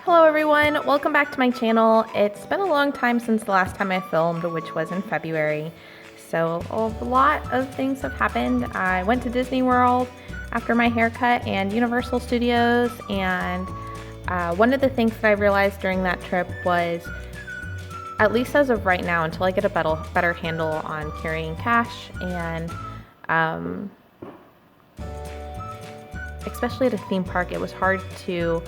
Hello everyone, welcome back to my channel. It's been a long time since the last time I filmed, which was in February. So a lot of things have happened. I went to Disney World after my haircut and Universal Studios, and one of the things that I realized during that trip was, at least as of right now, until I get a better handle on carrying cash and especially at a theme park, it was hard to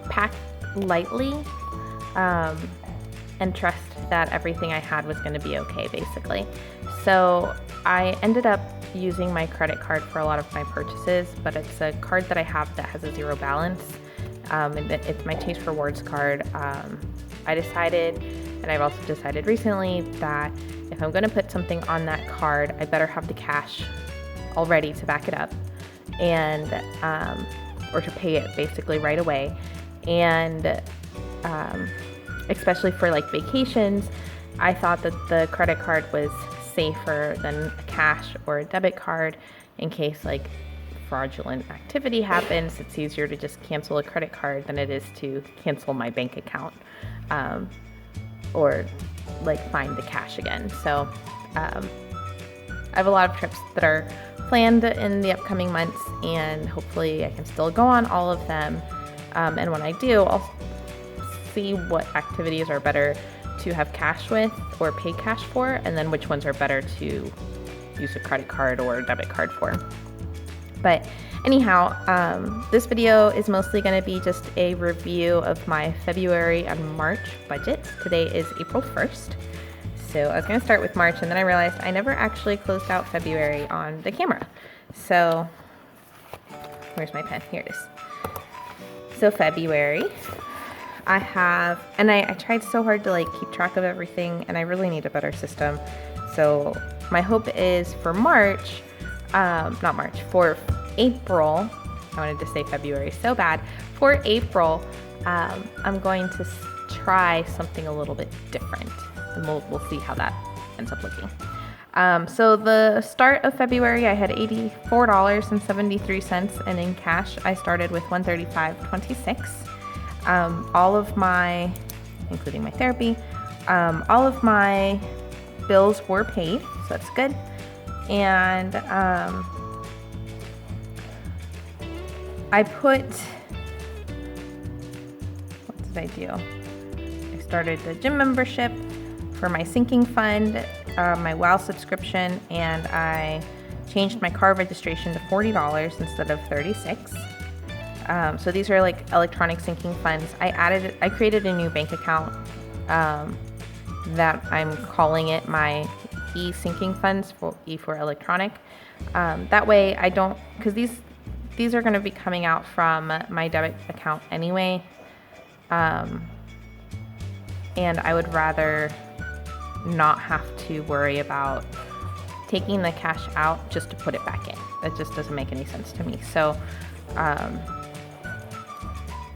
pack lightly and trust that everything I had was going to be okay, basically. So I ended up using my credit card for a lot of my purchases, but it's a card that I have that has a zero balance, and it's my Chase Rewards card. I decided, and I've also decided recently, that if I'm going to put something on that card, I better have the cash already to back it up, and or to pay it basically right away. And especially for like vacations, I thought that the credit card was safer than a cash or a debit card in case like fraudulent activity happens. It's easier to just cancel a credit card than it is to cancel my bank account or like find the cash again. So I have a lot of trips that are planned in the upcoming months, and hopefully I can still go on all of them. And when I do, I'll see what activities are better to have cash with or pay cash for, and then which ones are better to use a credit card or a debit card for. But anyhow, this video is mostly going to be just a review of my February and March budgets. Today is April 1st. So I was going to start with March, and then I realized I never actually closed out February on the camera. So where's my pen? Here it is. So February, I have, and I tried so hard to like keep track of everything, and I really need a better system. So my hope is for March, not March, for April, I wanted to say February so bad. For April, I'm going to try something a little bit different, and we'll see how that ends up looking. So the start of February, I had $84.73, and in cash, I started with $135.26. All of my, including my therapy, all of my bills were paid, so that's good. And I put, what did I do? I started the gym membership for my sinking fund, my WOW subscription, and I changed my car registration to $40 instead of $36. So these are like electronic sinking funds. I created a new bank account that I'm calling it my e-sinking funds, for E for electronic. That way I don't, because these are going to be coming out from my debit account anyway, and I would rather not have to worry about taking the cash out just to put it back in. That just doesn't make any sense to me. So I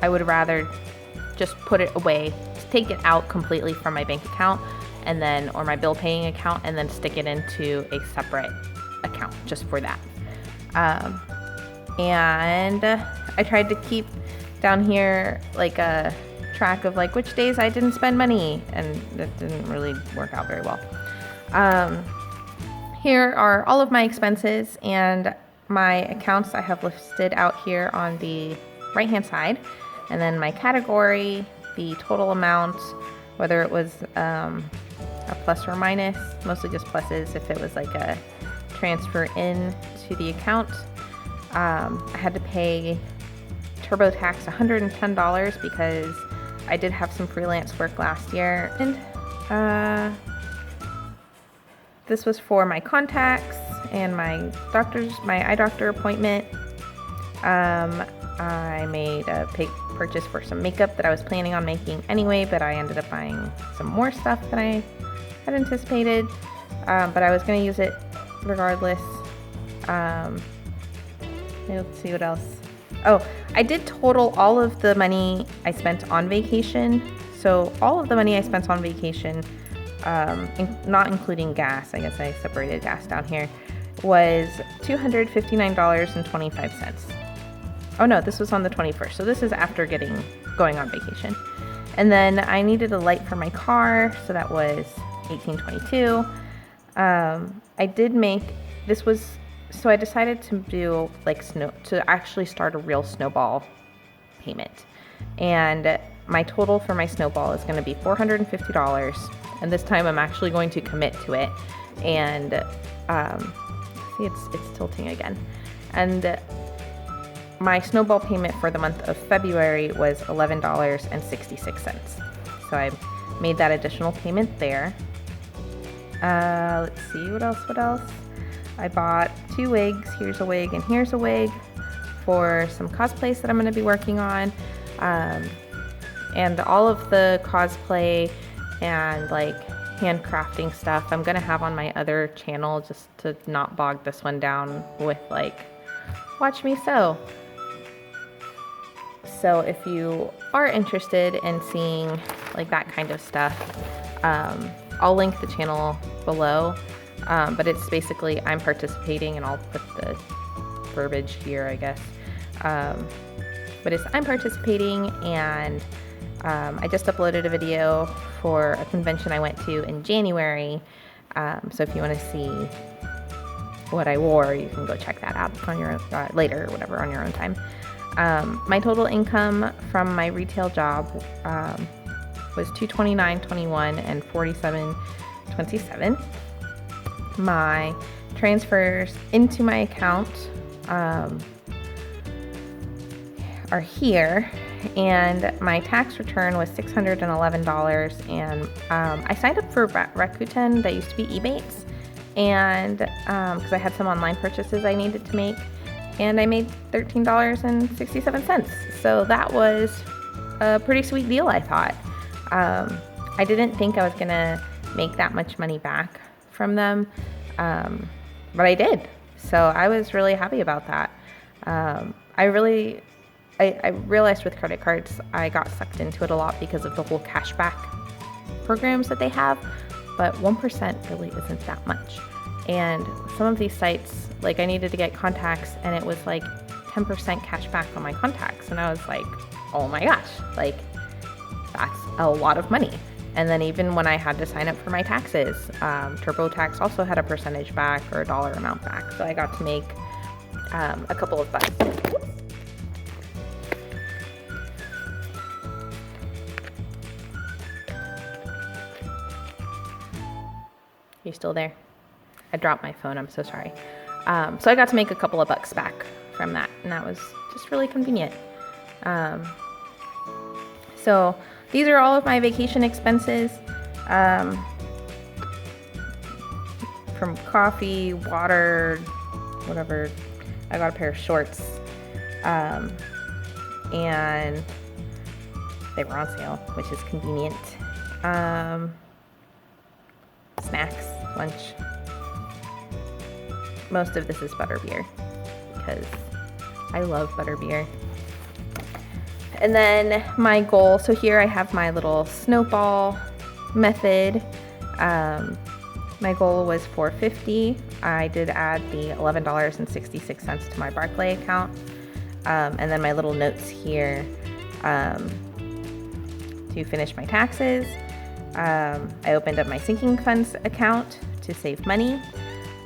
would rather just put it away, take it out completely from my bank account, and then, or my bill paying account, and then stick it into a separate account just for that. And I tried to keep down here like a track of like which days I didn't spend money, and that didn't really work out very well. Here are all of my expenses and my accounts I have listed out here on the right hand side, and then my category, the total amount, whether it was a plus or minus, mostly just pluses if it was like a transfer in to the account. I had to pay TurboTax $110 because I did have some freelance work last year, and this was for my contacts and my eye doctor appointment. I made a purchase for some makeup that I was planning on making anyway, but I ended up buying some more stuff than I had anticipated, but I was going to use it regardless. Let's see what else. Oh, I did total all of the money I spent on vacation. So all of the money I spent on vacation, not including gas, I guess I separated gas down here, was $259.25. Oh no, this was on the 21st. So this is after going on vacation. And then I needed a light for my car, so that was $18.22. I did make, this was, so I decided to do like to actually start a real snowball payment. And my total for my snowball is going to be $450. And this time I'm actually going to commit to it. And see, it's tilting again. And my snowball payment for the month of February was $11.66. So I made that additional payment there. Let's see, what else? I bought 2 wigs. Here's a wig and here's a wig for some cosplays that I'm going to be working on. And all of the cosplay and like handcrafting stuff I'm going to have on my other channel, just to not bog this one down with like, watch me sew. So if you are interested in seeing like that kind of stuff, I'll link the channel below, but it's basically I'm participating, and I'll put the verbiage here, I guess. But it's I'm participating, and I just uploaded a video for a convention I went to in January. So if you want to see what I wore, you can go check that out on your own, later or whatever, on your own time. My total income from my retail job was $229.21 and $47.27. My transfers into my account are here, and my tax return was $611. And I signed up for Rakuten, that used to be Ebates, and because I had some online purchases I needed to make, and I made $13.67. So that was a pretty sweet deal, I thought. I didn't think I was gonna make that much money back from them, but I did. So I was really happy about that. I realized with credit cards, I got sucked into it a lot because of the whole cashback programs that they have, but 1% really isn't that much. And some of these sites, like I needed to get contacts, and it was like 10% cash back on my contacts. And I was like, oh my gosh, like that's a lot of money. And then even when I had to sign up for my taxes, TurboTax also had a percentage back or a dollar amount back. So I got to make a couple of bucks. You still there? I dropped my phone, I'm so sorry. So I got to make a couple of bucks back from that, and that was just really convenient. So these are all of my vacation expenses, from coffee, water, whatever. I got a pair of shorts, and they were on sale, which is convenient. Snacks, lunch. Most of this is butterbeer because I love butterbeer. And then my goal, so here I have my little snowball method. My goal was $450. I did add the $11.66 to my Barclay account. And then my little notes here to finish my taxes. I opened up my sinking funds account to save money.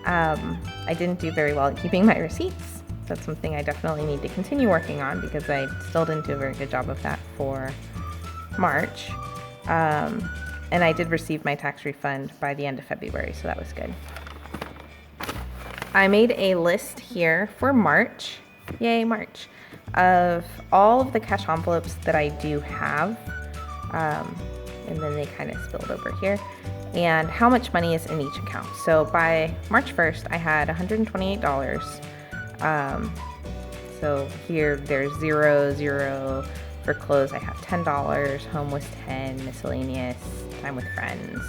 I didn't do very well at keeping my receipts. That's something I definitely need to continue working on because I still didn't do a very good job of that for March. And I did receive my tax refund by the end of February, so that was good. I made a list here for March, yay March, of all of the cash envelopes that I do have. And then they kind of spilled over here, and how much money is in each account. So by March 1st, I had $128. So here there's $0 for clothes. I have $10. Home was $10. Miscellaneous, time with friends.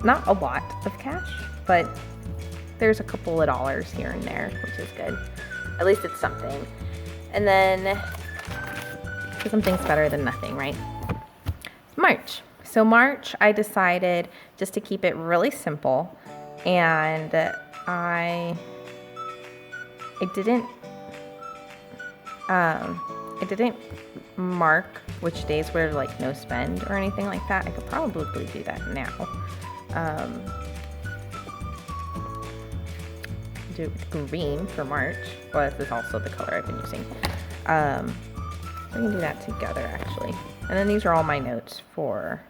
Not a lot of cash, but there's a couple of dollars here and there, which is good. At least it's something. And then something's better than nothing, right? March. So March, I decided just to keep it really simple, and I I didn't mark which days were like no spend or anything like that. I could probably do that now. Do green for March. Well, this is also the color I've been using. We can do that together actually. And then these are all my notes for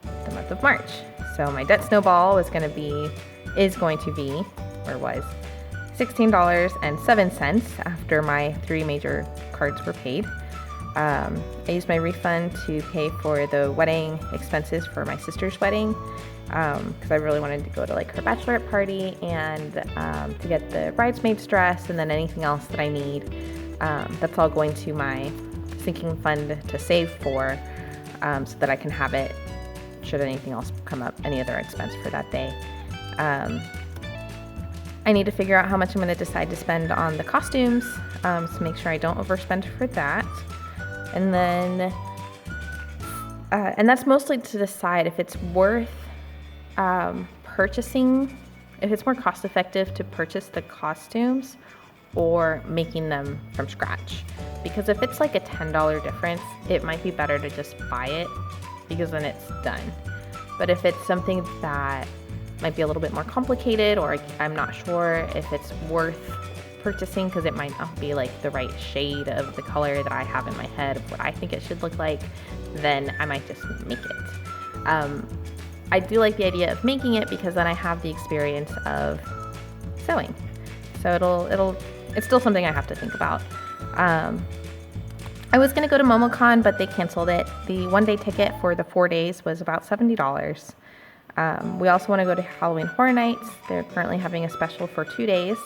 the month of March. So my debt snowball is going to be was $16.07 after my 3 major cards were paid. I used my refund to pay for the wedding expenses for my sister's wedding, because I really wanted to go to like her bachelorette party and to get the bridesmaid's dress and then anything else that I need. That's all going to my sinking fund to save for, so that I can have it should anything else come up, any other expense for that day. I need to figure out how much I'm going to decide to spend on the costumes, so make sure I don't overspend for that. And then, and that's mostly to decide if it's worth purchasing, if it's more cost effective to purchase the costumes or making them from scratch. Because if it's like a $10 difference, it might be better to just buy it because then it's done. But if it's something that might be a little bit more complicated, or I'm not sure if it's worth purchasing because it might not be like the right shade of the color that I have in my head of what I think it should look like, then I might just make it. I do like the idea of making it because then I have the experience of sewing. So it's still something I have to think about. I was going to go to MomoCon, but they canceled it. The one-day ticket for the 4 days was about $70. We also want to go to Halloween Horror Nights. They're currently having a special for 2 days.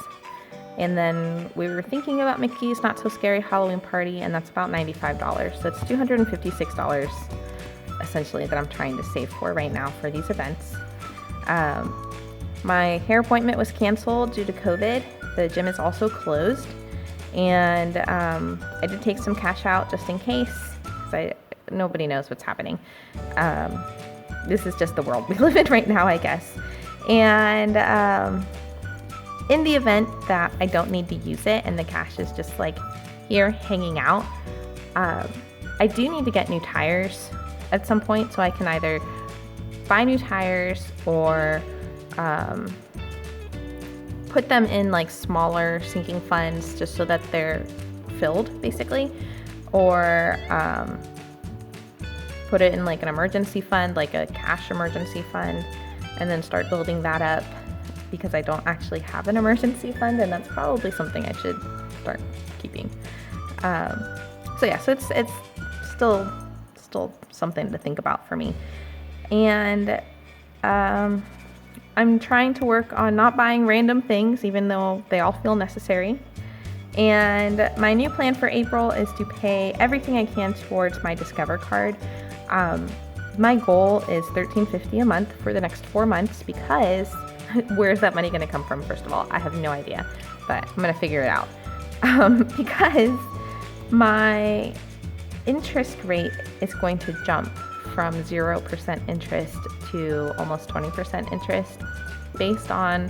And then we were thinking about Mickey's Not So Scary Halloween Party, and that's about $95. So it's $256 essentially that I'm trying to save for right now for these events. My hair appointment was canceled due to COVID. The gym is also closed. And I did take some cash out just in case, because nobody knows what's happening. This is just the world we live in right now, I guess. And in the event that I don't need to use it and the cash is just like here hanging out, I do need to get new tires at some point, so I can either buy new tires or put them in like smaller sinking funds just so that they're filled basically, or put it in like an emergency fund, like a cash emergency fund, and then start building that up, because I don't actually have an emergency fund, and that's probably something I should start keeping. So it's still something to think about for me. And I'm trying to work on not buying random things, even though they all feel necessary. And my new plan for April is to pay everything I can towards my Discover card. My goal is $13.50 a month for the next 4 months, because where's that money going to come from? First of all, I have no idea, but I'm going to figure it out. Because my interest rate is going to jump from 0% interest to almost 20% interest based on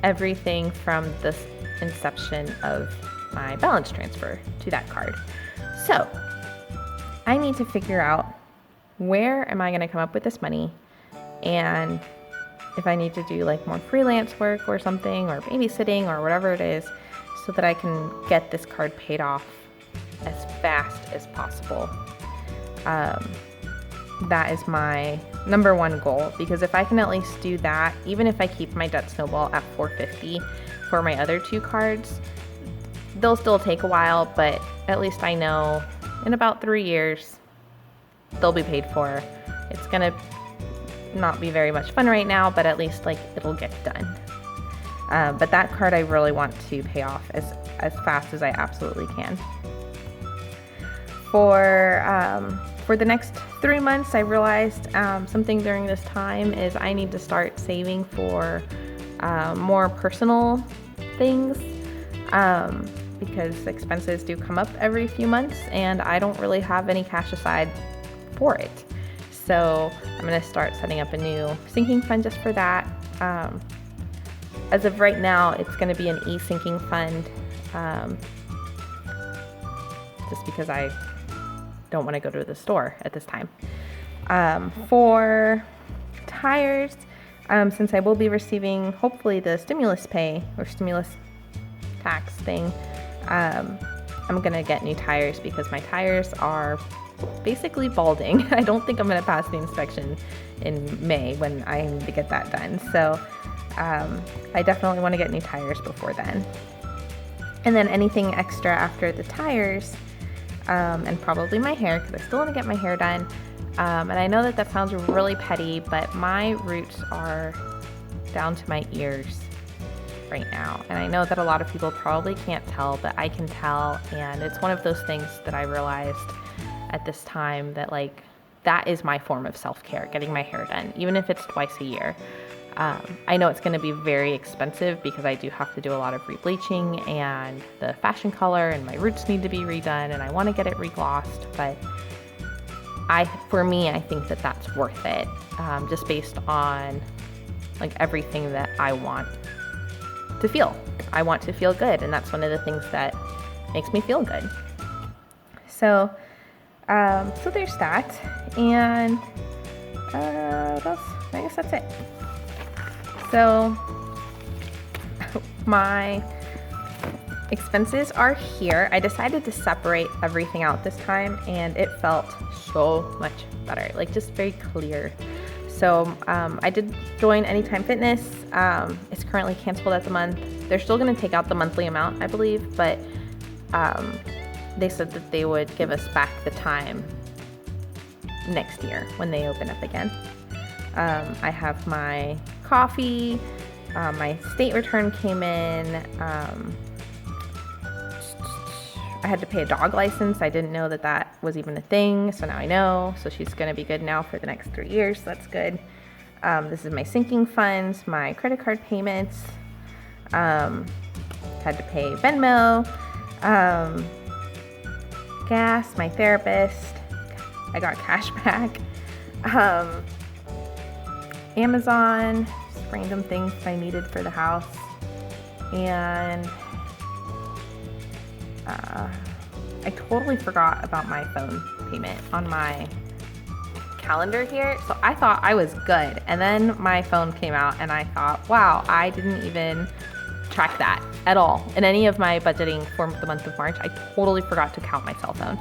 everything from the inception of my balance transfer to that card. So I need to figure out, where am I going to come up with this money, and if I need to do like more freelance work or something, or babysitting or whatever it is, so that I can get this card paid off as fast as possible. That is my number one goal, because if I can at least do that, even if I keep my debt snowball at $450 for my other 2 cards, they'll still take a while, but at least I know in about 3 years they'll be paid for. It's gonna not be very much fun right now, but at least like it'll get done. But that card I really want to pay off as fast as I absolutely can. For the next 3 months, I realized something during this time is I need to start saving for more personal things, because expenses do come up every few months, and I don't really have any cash aside for it. So I'm going to start setting up a new sinking fund just for that. as of right now, it's going to be an e-sinking fund, just because I don't want to go to the store at this time. For tires, since I will be receiving hopefully the stimulus pay or stimulus tax thing, I'm gonna get new tires because my tires are basically balding. I don't think I'm gonna pass the inspection in May when I need to get that done. So I definitely want to get new tires before then. And then anything extra after the tires, and probably my hair, because I still want to get my hair done. And I know that sounds really petty, but my roots are down to my ears right now. And I know that a lot of people probably can't tell, but I can tell. And it's one of those things that I realized at this time that like, that is my form of self-care, getting my hair done, even if it's twice a year. I know it's going to be very expensive because I do have to do a lot of rebleaching and the fashion color, and my roots need to be redone, and I want to get it reglossed, but for me, I think that that's worth it, just based on like everything that I want to feel. I want to feel good, and that's one of the things that makes me feel good. So there's that, and what else? I guess that's it. So my expenses are here. I decided to separate everything out this time, and it felt so much better, like just very clear. So I did join Anytime Fitness. It's currently canceled at the month. They're still going to take out the monthly amount, I believe, but they said that they would give us back the time next year when they open up again. I have my coffee, my state return came in, I had to pay a dog license. I didn't know that was even a thing, so now I know. So she's going to be good now for the next 3 years, so that's good. This is my sinking funds, my credit card payments, had to pay Venmo, gas, my therapist, I got cash back, Amazon, just random things I needed for the house, and I totally forgot about my phone payment on my calendar here, so I thought I was good, and then my phone came out and I thought, wow, I didn't even track that at all in any of my budgeting for the month of March. I totally forgot to count my cell phone,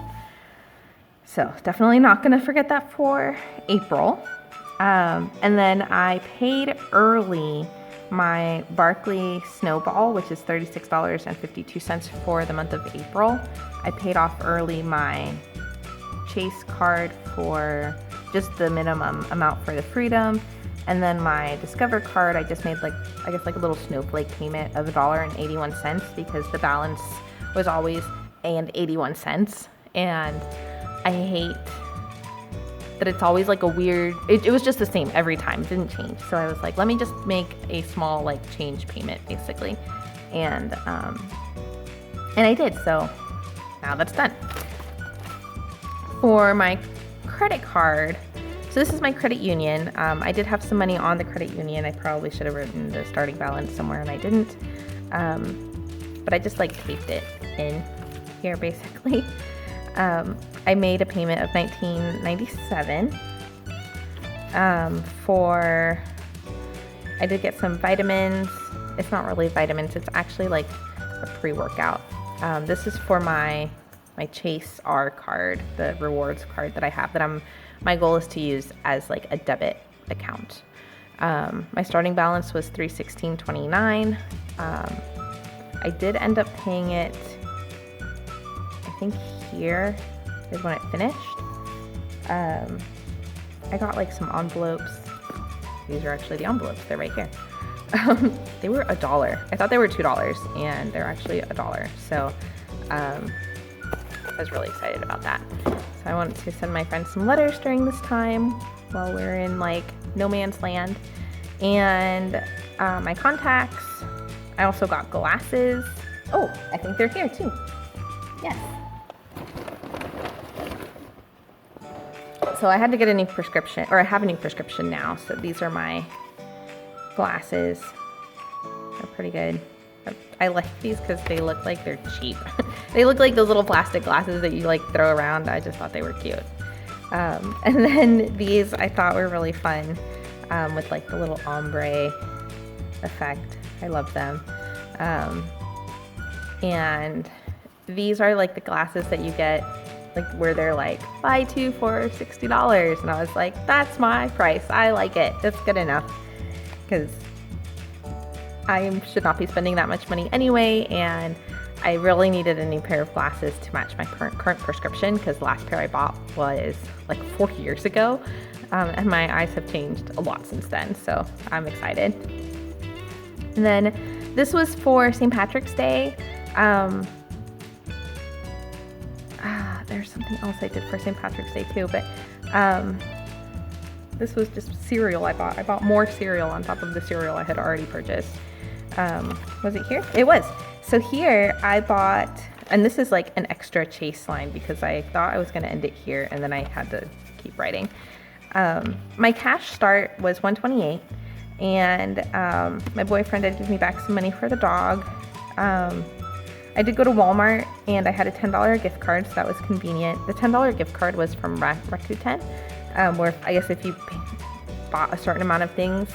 so definitely not gonna forget that for April. And then I paid early my Barkley Snowball, which is $36.52 for the month of April. I paid off early my Chase card for just the minimum amount for the Freedom. And then my Discover card, I just made a little snowflake payment of $1.81 because the balance was always $1.81. And I hate that it's always like a weird, it was just the same every time, it didn't change. So I was like, let me just make a small like change payment basically. And I did, so now that's done. For my credit card, so this is my credit union. I did have some money on the credit union. I probably should have written the starting balance somewhere and I didn't. But I just like taped it in here basically. I made a payment of $19.97 I did get some vitamins. It's not really vitamins, it's actually like a pre-workout. This is for my Chase R card, the rewards card that I have that my goal is to use as like a debit account. My starting balance was $316.29. I did end up paying it, I think here is when it finished. I got like some envelopes. These are actually the envelopes, they're right here. They were $1. I thought they were $2 and they're actually $1. So I was really excited about that. So I wanted to send my friends some letters during this time while we're in like no man's land. And my contacts, I also got glasses. Oh, I think they're here too. Yes. So I had to get a new prescription, or I have a new prescription now. So these are my glasses. They're pretty good. I like these because they look like they're cheap. They look like those little plastic glasses that you like throw around. I just thought they were cute. And then these I thought were really fun with like the little ombre effect. I love them. And these are like the glasses that you get like where they're like buy two for $60, and I was like, that's my price. I like it. That's good enough because I should not be spending that much money anyway, and I really needed a new pair of glasses to match my current prescription because the last pair I bought was like 4 years ago, and my eyes have changed a lot since then, so I'm excited. And then this was for St. Patrick's Day. There's something else I did for St. Patrick's Day too, but this was just cereal I bought. I bought more cereal on top of the cereal I had already purchased. Was it here? It was. So here I bought, and this is like an extra chase line because I thought I was going to end it here and then I had to keep writing. My cash start was $128, and my boyfriend had given me back some money for the dog. I did go to Walmart and I had a $10 gift card, so that was convenient. The $10 gift card was from Rakuten, where I guess if you bought a certain amount of things,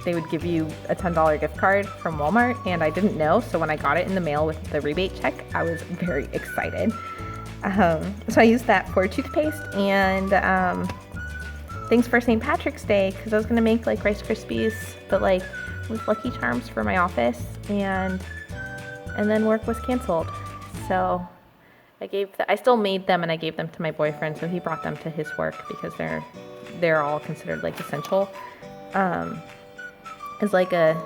they would give you a $10 gift card from Walmart, and I didn't know, so when I got it in the mail with the rebate check, I was very excited. So I used that for toothpaste and things for St. Patrick's Day, because I was going to make like Rice Krispies, but like with Lucky Charms for my office, and then work was canceled. So I still made them and I gave them to my boyfriend, so he brought them to his work because they're all considered like essential. As like a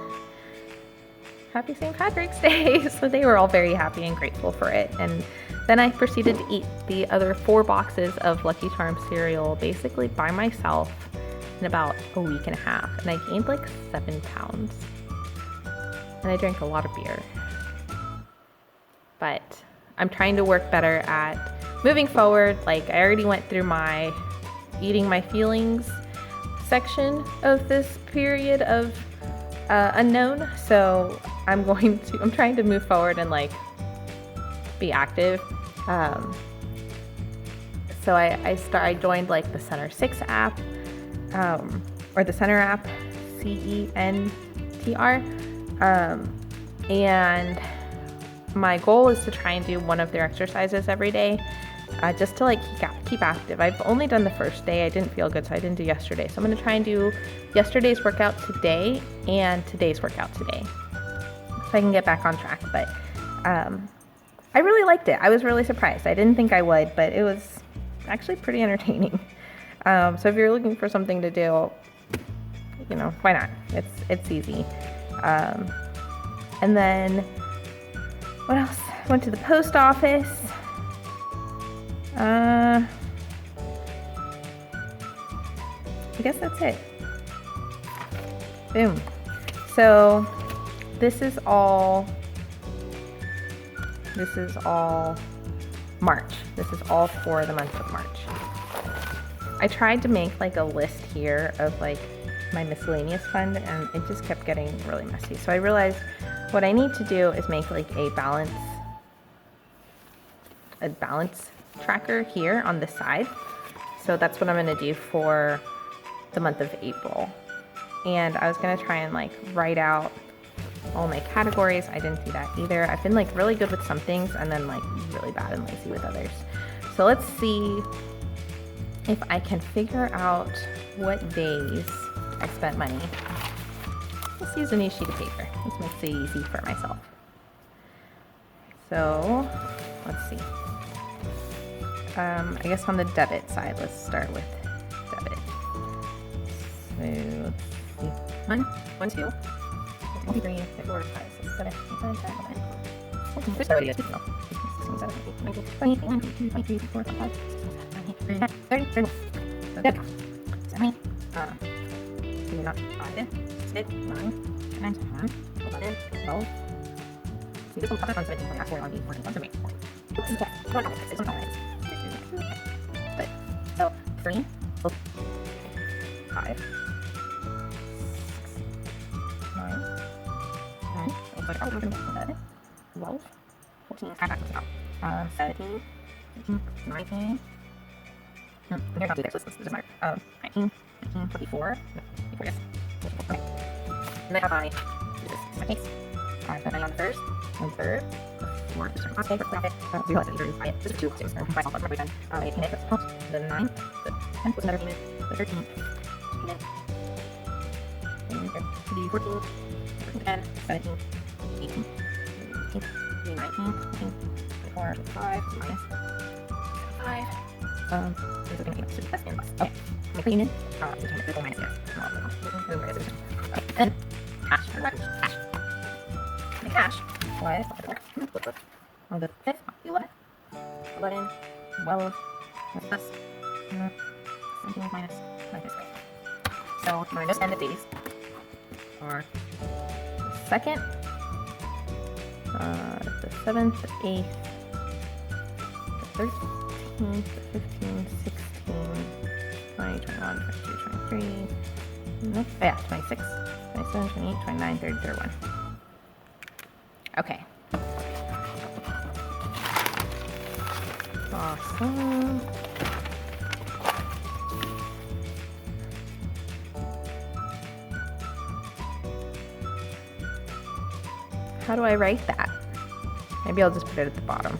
happy St. Patrick's Day. So they were all very happy and grateful for it. And then I proceeded to eat the other 4 boxes of Lucky Charms cereal basically by myself in about a week and a half. And I gained like 7 pounds. And I drank a lot of beer. But I'm trying to work better at moving forward. Like I already went through my eating my feelings section of this period of unknown. So I'm trying to move forward and like be active. So I joined like the Center 6 app, or the Center app, CENTR, and my goal is to try and do one of their exercises every day, just to like keep active. I've only done the first day. I didn't feel good, so I didn't do yesterday. So I'm going to try and do yesterday's workout today and today's workout today, so I can get back on track. But I really liked it. I was really surprised. I didn't think I would, but it was actually pretty entertaining. So if you're looking for something to do, you know, why not? It's easy. And then what else? Went to the post office. I guess that's it. Boom. So this is all March. This is all for the month of March. I tried to make like a list here of like my miscellaneous fund, and it just kept getting really messy. So I realized what I need to do is make like a balance tracker here on the side. So that's what I'm going to do for the month of April. And I was going to try and like write out all my categories. I didn't do that either. I've been like really good with some things and then like really bad and lazy with others. So let's see if I can figure out what days I spent money. Let's use a new sheet of paper. This makes it easy for myself. So let's see. I guess on the debit side, let's start with debit. So let's see. 1, 1, 2, 3, 4, 5, 6, 7, 8, 9, 10, 11. Okay, there's already a 2. 7, 8, 9, 10, 20, 21, 22, 23, 24, 25, 26, 27, 28, 30, 30. So debit. 7, 2, not 5, 6, 9, 10, 11, 12. See, this one's on 17, 4, on 8, 14, 14, 14. But, so 3, 4, 5, 6, 9, 10, 14, 17, 18, 19. They're not do this. This doesn't matter. 19, 24. No, 24, yes. Okay. And then how about I do this? This is my case. Put 9 on the first, and third, the fourth, the second, profit. Realize that you're doing this is 2 classes. For myself, I'm done. 8 payment, that's cost. The 9, the 10 was another payment, the 13, payment. The 14, 10, 17, 18, 19, 24, 25, minus 5. There's a payment, so that's in plus. Okay. My payment, the minus, yes. Okay. And cash. Cash. The cash was on the 5th, 11, 12, plus 17 minus 5. So my just end the days are The 2nd, the 7th, the 8th, the 13th, the 15th, 16, 20, 21, 22, 23, nope, yeah, 26, 27, 28, 29, 30, 31. Okay. Awesome. How do I write that? Maybe I'll just put it at the bottom.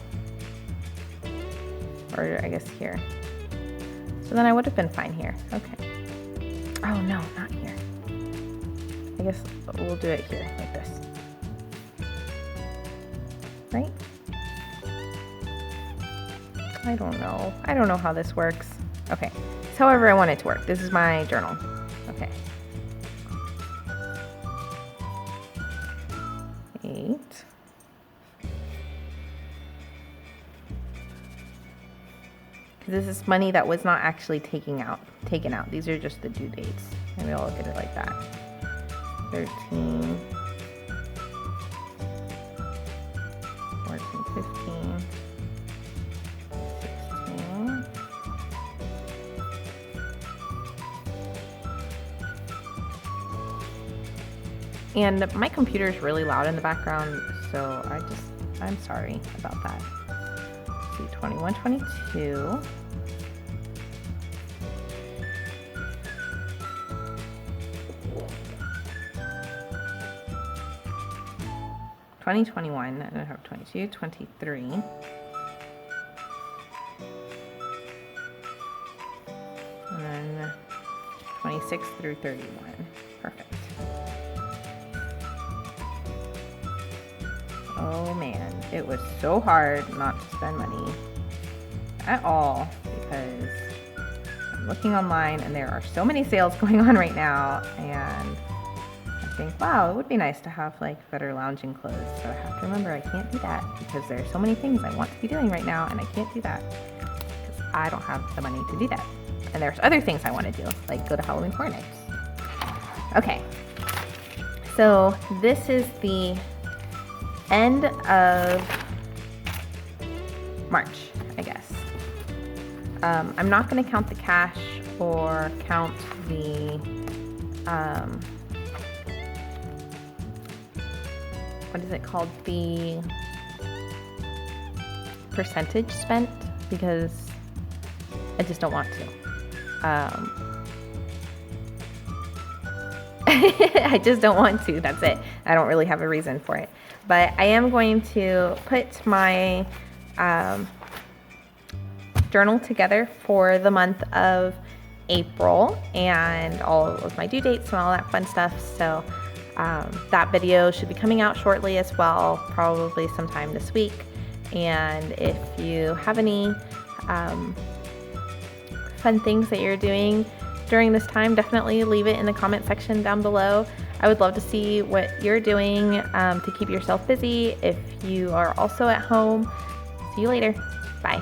Or I guess here. So then I would have been fine here. Okay. Oh no, not here. I guess we'll do it here, like this. Right? I don't know. I don't know how this works. Okay. It's however I want it to work. This is my journal. Okay. 8. Because this is money that was not actually taken out. These are just the due dates. Maybe I'll look at it like that. 13. 14, 15. 16. And my computer is really loud in the background, so I'm sorry about that. Let's see, 21, 22. I don't have 22, 23. And then 26 through 31. Perfect. Oh man, it was so hard not to spend money at all because I'm looking online and there are so many sales going on right now, and I think, wow, it would be nice to have like better lounging clothes. So I have to remember I can't do that because there are so many things I want to be doing right now, and I can't do that because I don't have the money to do that. And there's other things I want to do, like go to Halloween Horror Nights. Okay, so this is the end of March, I guess. I'm not going to count the cash or count the what is it called? The percentage spent, because I just don't want to. I just don't want to. That's it. I don't really have a reason for it. But I am going to put my journal together for the month of April and all of my due dates and all that fun stuff. So that video should be coming out shortly as well, probably sometime this week. And if you have any fun things that you're doing during this time, definitely leave it in the comment section down below. I would love to see what you're doing to keep yourself busy if you are also at home. See you later. Bye.